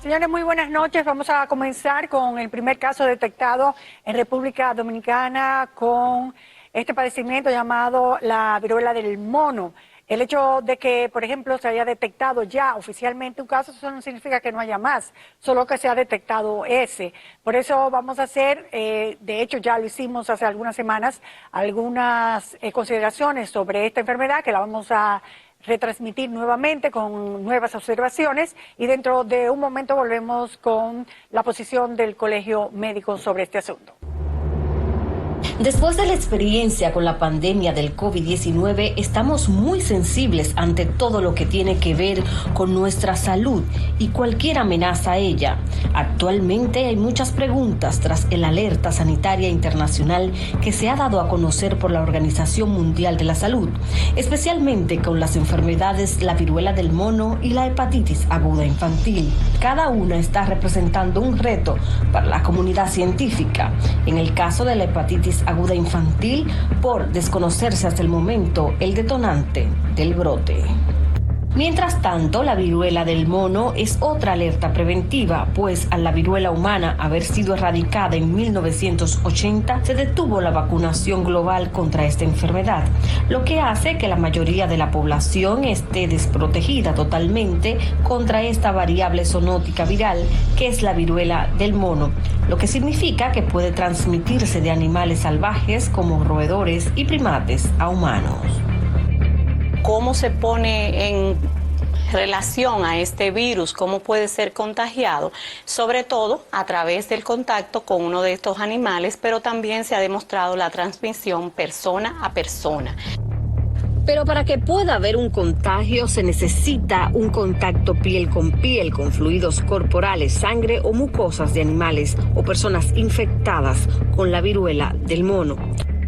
Señores, muy buenas noches. Vamos a comenzar con el primer caso detectado en República Dominicana con este padecimiento llamado la viruela del mono. El hecho de que, por ejemplo, se haya detectado ya oficialmente un caso, eso no significa que no haya más, solo que se ha detectado ese. Por eso vamos a hacer, de hecho ya lo hicimos hace algunas semanas, algunas consideraciones sobre esta enfermedad que la vamos a retransmitir nuevamente con nuevas observaciones y dentro de un momento volvemos con la posición del Colegio Médico sobre este asunto. Después de la experiencia con la pandemia del COVID-19, estamos muy sensibles ante todo lo que tiene que ver con nuestra salud y cualquier amenaza a ella. Actualmente hay muchas preguntas tras la alerta sanitaria internacional que se ha dado a conocer por la Organización Mundial de la Salud, especialmente con las enfermedades la viruela del mono y la hepatitis aguda infantil. Cada una está representando un reto para la comunidad científica. En el caso de la hepatitis aguda infantil, por desconocerse hasta el momento el detonante del brote. Mientras tanto, la viruela del mono es otra alerta preventiva, pues al la viruela humana haber sido erradicada en 1980, se detuvo la vacunación global contra esta enfermedad, lo que hace que la mayoría de la población esté desprotegida totalmente contra esta variable zoonótica viral que es la viruela del mono, lo que significa que puede transmitirse de animales salvajes como roedores y primates a humanos. ¿Cómo se pone en relación a este virus? ¿Cómo puede ser contagiado? Sobre todo a través del contacto con uno de estos animales, pero también se ha demostrado la transmisión persona a persona. Pero para que pueda haber un contagio se necesita un contacto piel, con fluidos corporales, sangre o mucosas de animales o personas infectadas con la viruela del mono.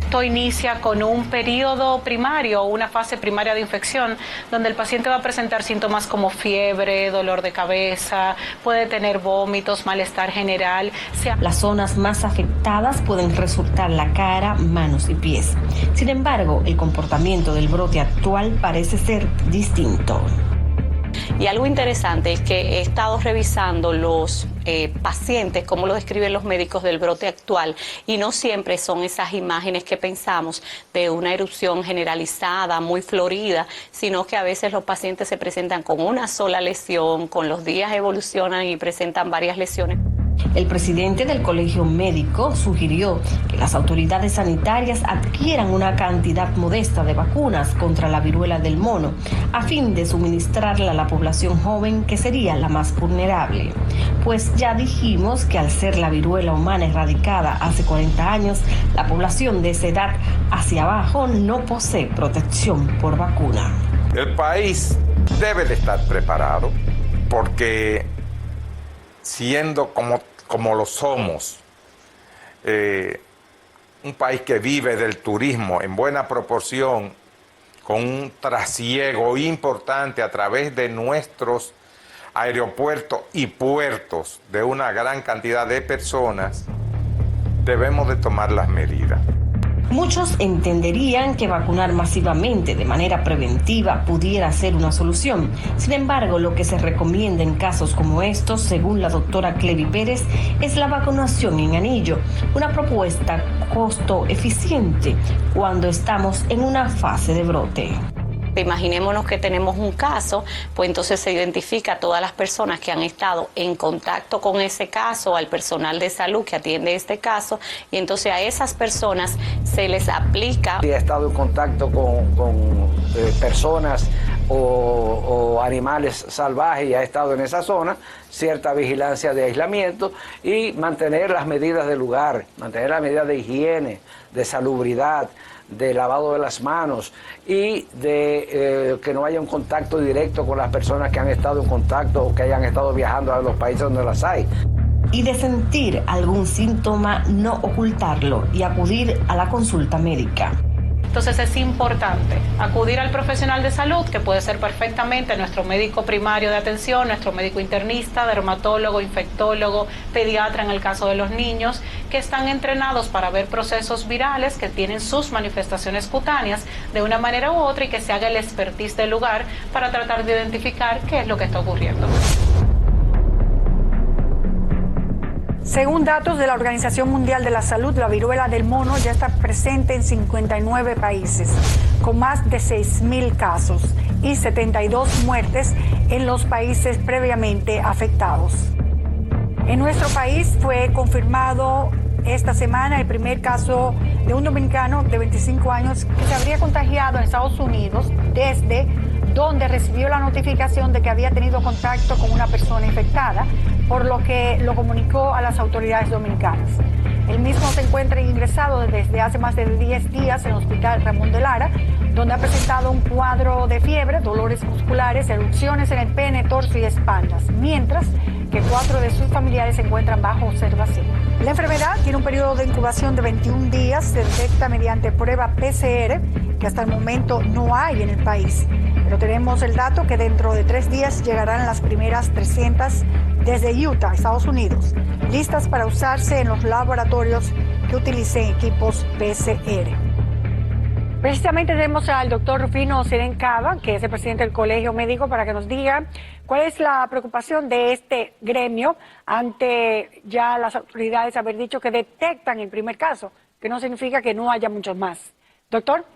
Esto inicia con un periodo primario o una fase primaria de infección donde el paciente va a presentar síntomas como fiebre, dolor de cabeza, puede tener vómitos, malestar general. Las zonas más afectadas pueden resultar la cara, manos y pies. Sin embargo, el comportamiento del brote actual parece ser distinto. Y algo interesante es que he estado revisando los pacientes, cómo lo describen los médicos del brote actual, y no siempre son esas imágenes que pensamos de una erupción generalizada, muy florida, sino que a veces los pacientes se presentan con una sola lesión, con los días evolucionan y presentan varias lesiones. El presidente del Colegio Médico sugirió que las autoridades sanitarias adquieran una cantidad modesta de vacunas contra la viruela del mono, a fin de suministrarla a la población joven, que sería la más vulnerable. Pues ya dijimos que al ser la viruela humana erradicada hace 40 años, la población de esa edad hacia abajo no posee protección por vacuna. El país debe de estar preparado porque siendo como lo somos, un país que vive del turismo en buena proporción, con un trasiego importante a través de nuestros aeropuertos y puertos de una gran cantidad de personas, debemos de tomar las medidas. Muchos entenderían que vacunar masivamente de manera preventiva pudiera ser una solución. Sin embargo, lo que se recomienda en casos como estos, según la doctora Clevi Pérez, es la vacunación en anillo, una propuesta costo eficiente cuando estamos en una fase de brote. Imaginémonos que tenemos un caso, pues entonces se identifica a todas las personas que han estado en contacto con ese caso, al personal de salud que atiende este caso, y entonces a esas personas se les aplica. Si ha estado en contacto con personas o animales salvajes y ha estado en esa zona, cierta vigilancia de aislamiento y mantener las medidas del lugar, mantener las medidas de higiene, de salubridad, de lavado de las manos y de que no haya un contacto directo con las personas que han estado en contacto o que hayan estado viajando a los países donde las hay. Y de sentir algún síntoma, no ocultarlo y acudir a la consulta médica. Entonces es importante acudir al profesional de salud, que puede ser perfectamente nuestro médico primario de atención, nuestro médico internista, dermatólogo, infectólogo, pediatra en el caso de los niños, que están entrenados para ver procesos virales que tienen sus manifestaciones cutáneas de una manera u otra y que se haga el expertise del lugar para tratar de identificar qué es lo que está ocurriendo. Según datos de la Organización Mundial de la Salud, la viruela del mono ya está presente en 59 países, con más de 6.000 casos y 72 muertes en los países previamente afectados. En nuestro país fue confirmado esta semana el primer caso de un dominicano de 25 años que se habría contagiado en Estados Unidos, desde donde recibió la notificación de que había tenido contacto con una persona infectada, por lo que lo comunicó a las autoridades dominicanas. El mismo se encuentra ingresado desde hace más de 10 días en el Hospital Ramón de Lara, donde ha presentado un cuadro de fiebre, dolores musculares, erupciones en el pene, torso y espaldas, mientras que 4 de sus familiares se encuentran bajo observación. La enfermedad tiene un periodo de incubación de 21 días, se detecta mediante prueba PCR, que hasta el momento no hay en el país. Pero tenemos el dato que dentro de 3 días llegarán las primeras 300 desde Utah, Estados Unidos, listas para usarse en los laboratorios que utilicen equipos PCR. Precisamente tenemos al doctor Rufino Sirén Cava, que es el presidente del Colegio Médico, para que nos diga cuál es la preocupación de este gremio ante ya las autoridades haber dicho que detectan el primer caso, que no significa que no haya muchos más. Doctor.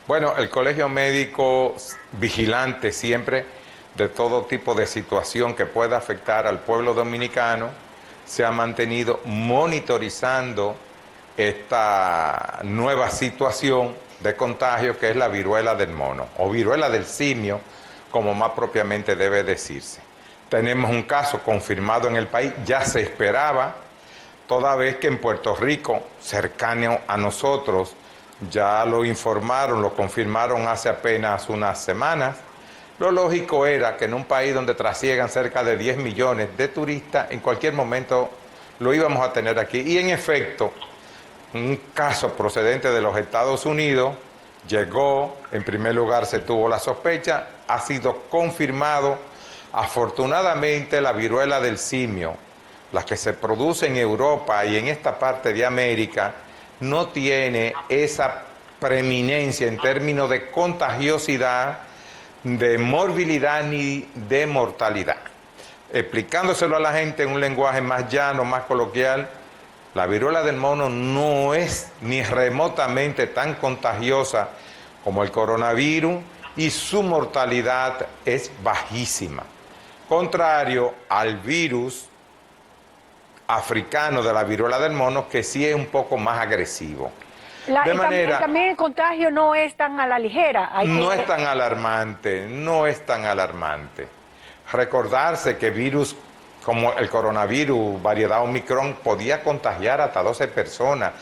Bueno, el Colegio Médico, vigilante siempre de todo tipo de situación que pueda afectar al pueblo dominicano, se ha mantenido monitorizando esta nueva situación de contagio que es la viruela del mono o viruela del simio, como más propiamente debe decirse. Tenemos un caso confirmado en el país, ya se esperaba, toda vez que en Puerto Rico, cercano a nosotros, ya lo informaron, lo confirmaron hace apenas unas semanas. Lo lógico era que en un país donde trasiegan cerca de 10 millones de turistas, en cualquier momento lo íbamos a tener aquí. Y en efecto, un caso procedente de los Estados Unidos llegó, en primer lugar se tuvo la sospecha, ha sido confirmado. Afortunadamente la viruela del simio, la que se produce en Europa y en esta parte de América, no tiene esa preeminencia en términos de contagiosidad, de morbilidad ni de mortalidad. Explicándoselo a la gente en un lenguaje más llano, más coloquial, la viruela del mono no es ni remotamente tan contagiosa como el coronavirus y su mortalidad es bajísima. Contrario al virus africano de la viruela del mono, que sí es un poco más agresivo. También el contagio no es tan a la ligera. No es tan alarmante, no es tan alarmante. Recordarse que virus como el coronavirus, variedad Omicron, podía contagiar hasta 12 personas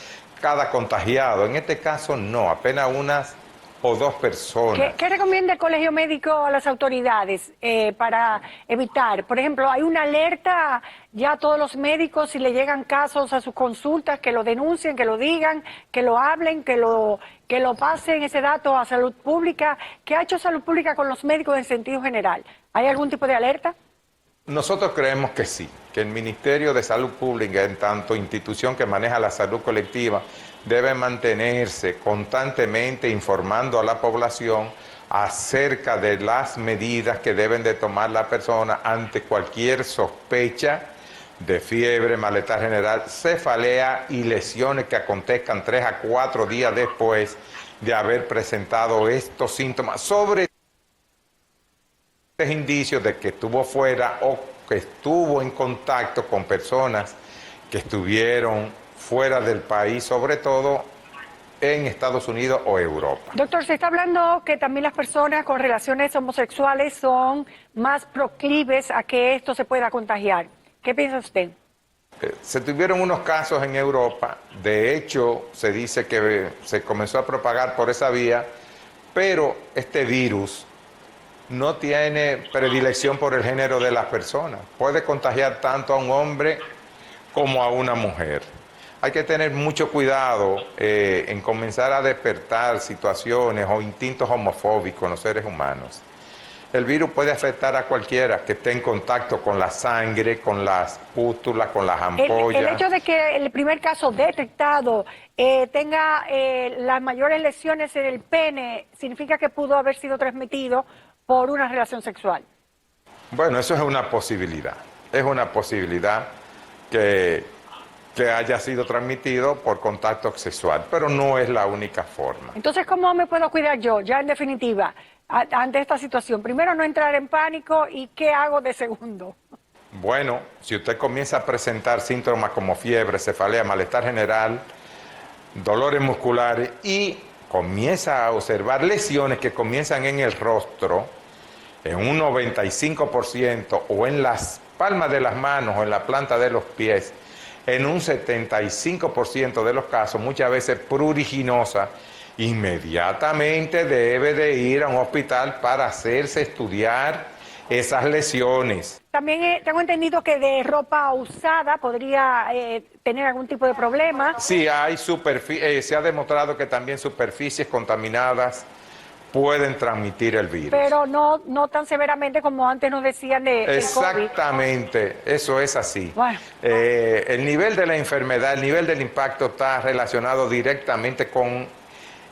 cada contagiado. En este caso no, apenas unas o 2 personas. ¿Qué recomienda el Colegio Médico a las autoridades para evitar? Por ejemplo, ¿hay una alerta ya a todos los médicos si le llegan casos a sus consultas, que lo denuncien, que lo digan, que lo hablen, que lo pasen ese dato a Salud Pública? ¿Qué ha hecho Salud Pública con los médicos en sentido general? ¿Hay algún tipo de alerta? Nosotros creemos que sí, que el Ministerio de Salud Pública, en tanto institución que maneja la salud colectiva, debe mantenerse constantemente informando a la población acerca de las medidas que deben de tomar la persona ante cualquier sospecha de fiebre, malestar general, cefalea y lesiones que acontezcan 3 a 4 días después de haber presentado estos síntomas, sobre indicios de que estuvo fuera o que estuvo en contacto con personas que estuvieron fuera del país, sobre todo en Estados Unidos o Europa. Doctor, se está hablando que también las personas con relaciones homosexuales son más proclives a que esto se pueda contagiar. ¿Qué piensa usted? Se tuvieron unos casos en Europa, de hecho se dice que se comenzó a propagar por esa vía, pero este virus no tiene predilección por el género de las personas. Puede contagiar tanto a un hombre como a una mujer. Hay que tener mucho cuidado en comenzar a despertar situaciones o instintos homofóbicos en los seres humanos. El virus puede afectar a cualquiera que esté en contacto con la sangre, con las pústulas, con las ampollas. El hecho de que el primer caso detectado tenga las mayores lesiones en el pene, ¿significa que pudo haber sido transmitido por una relación sexual? Bueno, eso es una posibilidad. Es una posibilidad. que haya sido transmitido por contacto sexual, pero no es la única forma. Entonces, ¿cómo me puedo cuidar yo, ya en definitiva, ante esta situación? Primero, no entrar en pánico, y ¿qué hago de segundo? Bueno, si usted comienza a presentar síntomas como fiebre, cefalea, malestar general, dolores musculares y comienza a observar lesiones que comienzan en el rostro, en un 95%, o en las palmas de las manos o en la planta de los pies, en un 75% de los casos, muchas veces pruriginosa, inmediatamente debe de ir a un hospital para hacerse estudiar esas lesiones. También tengo entendido que de ropa usada podría tener algún tipo de problema. Sí, se ha demostrado que también superficies contaminadas pueden transmitir el virus. Pero no tan severamente como antes nos decían del COVID. Exactamente, eso es así. Bueno. El nivel de la enfermedad, el nivel del impacto está relacionado directamente con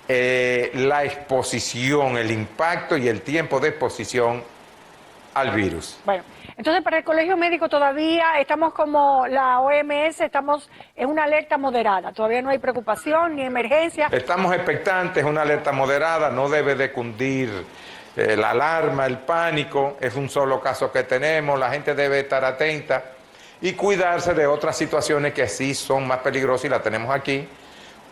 la exposición, el impacto y el tiempo de exposición al virus. Bueno, entonces para el Colegio Médico todavía estamos como la OMS, estamos en una alerta moderada. Todavía no hay preocupación ni emergencia. Estamos expectantes, una alerta moderada, no debe de cundir la alarma, el pánico. Es un solo caso que tenemos, la gente debe estar atenta y cuidarse de otras situaciones que sí son más peligrosas, y la tenemos aquí,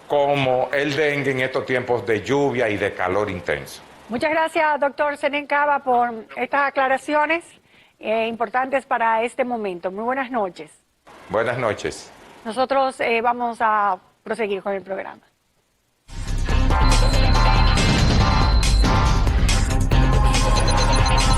como el dengue en estos tiempos de lluvia y de calor intenso. Muchas gracias, doctor Zenén Cava, por estas aclaraciones importantes para este momento. Muy buenas noches. Buenas noches. Nosotros vamos a proseguir con el programa.